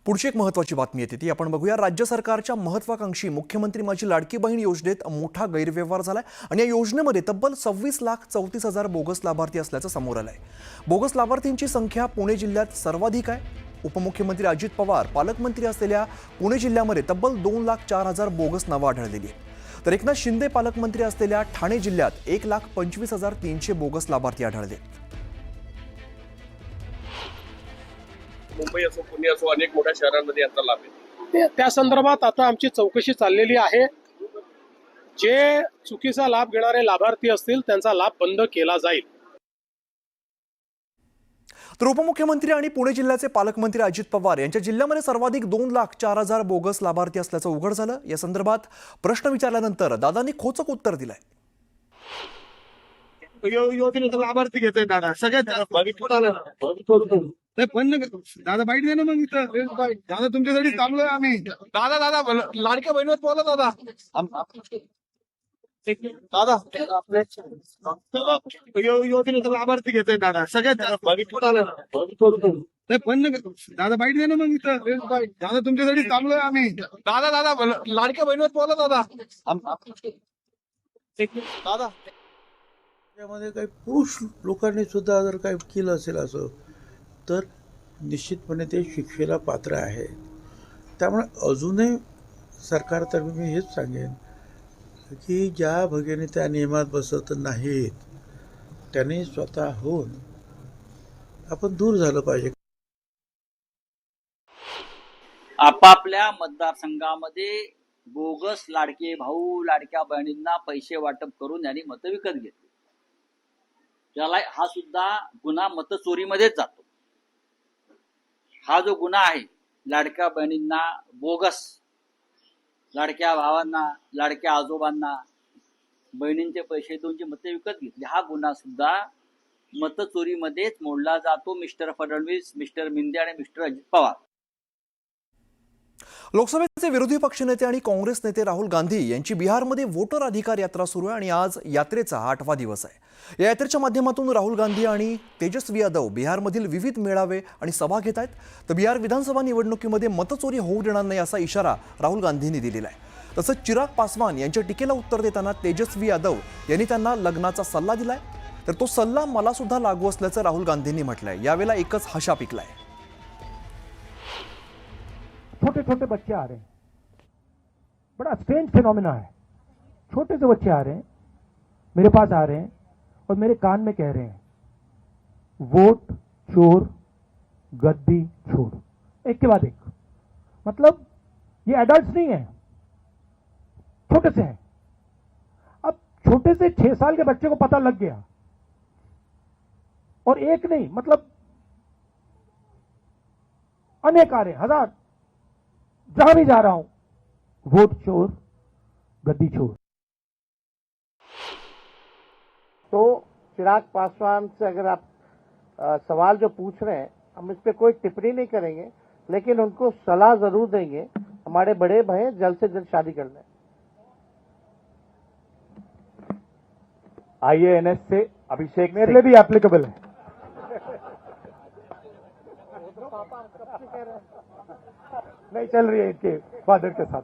पुढची एक महत्त्वाची बातमी येते ती आपण बघूया। राज्य सरकारच्या महत्त्वाकांक्षी मुख्यमंत्री माझी लाडकी बहीण योजनेत मोठा गैरव्यवहार झालाय आणि या योजनेमध्ये तब्बल 26,34,000 बोगस लाभार्थी असल्याचं समोर आलंय। बोगस लाभार्थींची संख्या पुणे जिल्ह्यात सर्वाधिक आहे। उपमुख्यमंत्री अजित पवार पालकमंत्री असलेल्या पुणे जिल्ह्यामध्ये तब्बल 2,04,000 बोगस नावं आढळलेली आहेत, तर एकनाथ शिंदे पालकमंत्री असलेल्या ठाणे जिल्ह्यात 1,25,300 बोगस लाभार्थी आढळले। मुंबई असो पुणे असो अनेक मोठ्या शहरांमध्ये यांचा लाभ आहे। त्या संदर्भात आता आमची चौकशी चाललेली आहे। जे चुकीचा लाभ घेणारे लाभार्थी असतील त्यांचा लाभ बंद केला जाईल। तर उपमुख्यमंत्री आणि पुणे जिल्ह्याचे पालकमंत्री अजित पवार यांच्या जिल्ह्यामध्ये सर्वाधिक 2,04,000 बोगस लाभार्थी असल्याचं उघड झालं। या संदर्भात प्रश्न विचारल्यानंतर दादांनी खोचक उत्तर दिलंय। योजनेचा लाभार्थी घेतोय दादा सगळ्यात पण दादा बाईट दे ना मग इथं दादा तुमच्यासाठी चांगलं आहे आम्ही दादा लाडक्या बहिणीवर बोला दादा योजनेचा लाभार्थी घेतोय दादा सगळ्यात पण दादा बाईट दे ना मग इथं दादा तुमच्यासाठी चांगलं आहे आम्ही दादा लाडक्या बहिणीवर बोला दादा त्यामध्ये काही पुरुष लोकांनी सुद्धा जर काही केलं असेल असं तर निश्चितपणे ते शिक्षेला पात्र आहे। त्यामुळे अजूनही सरकारतर्फे मी हेच सांगेन की ज्या भगिनी त्या नियमात बसत नाहीत त्यांनी स्वतःहून आपण दूर झालं पाहिजे। आपापल्या मतदारसंघामध्ये बोगस लाडके भाऊ लाडक्या बहिणींना पैसे वाटप करून यांनी मतं विकत घेतली। त्याला हा सुद्धा गुन्हा मतचोरीमध्येच जातो। हा जो गुन्हा आहे लाडक्या बहिणींना बोगस लाडक्या भावांना लाडक्या आजोबांना बहिणींचे पैसे देऊन जी मतं विकत घेतली, हा गुन्हा सुद्धा मतचोरीमध्येच मोडला जातो। मिस्टर फडणवीस, मिस्टर मिंदे आणि मिस्टर अजित पवार। लोकसभेचे विरोधी पक्षनेते आणि काँग्रेस नेते राहुल गांधी यांची बिहारमध्ये वोटर अधिकार यात्रा सुरू आहे आणि आज यात्रेचा 8वा दिवस आहे। या यात्रेच्या माध्यमातून राहुल गांधी आणि तेजस्वी यादव बिहारमधील विविध मेळावे आणि सभा घेत आहेत। तर बिहार विधानसभा निवडणुकीमध्ये मतचोरी होऊ देणार नाही असा इशारा राहुल गांधींनी दिलेला आहे। तसंच चिराग पासवान यांच्या टीकेला उत्तर देताना तेजस्वी यादव यांनी त्यांना लग्नाचा सल्ला दिलाय, तर तो सल्ला मला सुद्धा लागू असल्याचं राहुल गांधींनी म्हटलंय। यावेळेला एकच हशा पिकलाय। छोटे छोटे बच्चे आ रहे हैं, बड़ा स्ट्रेंज फिनोमिना है। छोटे से बच्चे आ रहे हैं, मेरे पास आ रहे हैं और मेरे कान में कह रहे हैं वोट चोर गद्दी छोड़, एक के बाद एक। मतलब ये एडल्ट्स नहीं है, छोटे से हैं। अब छोटे से 6 साल के बच्चे को पता लग गया और एक नहीं, मतलब अनेक आ रहे हैं, हजार। जहां भी जा रहा हूं वोट चोर गद्दी छोड़। तो चिराग पासवान से अगर आप सवाल जो पूछ रहे हैं, हम इस पे कोई टिप्पणी नहीं करेंगे, लेकिन उनको सलाह जरूर देंगे। हमारे बड़े भाई जल्द से जल्द शादी कर लें। IANS से अभिषेक मेरे लिए भी एप्लीकेबल है। नहीं चल रही है इनके फादर के साथ।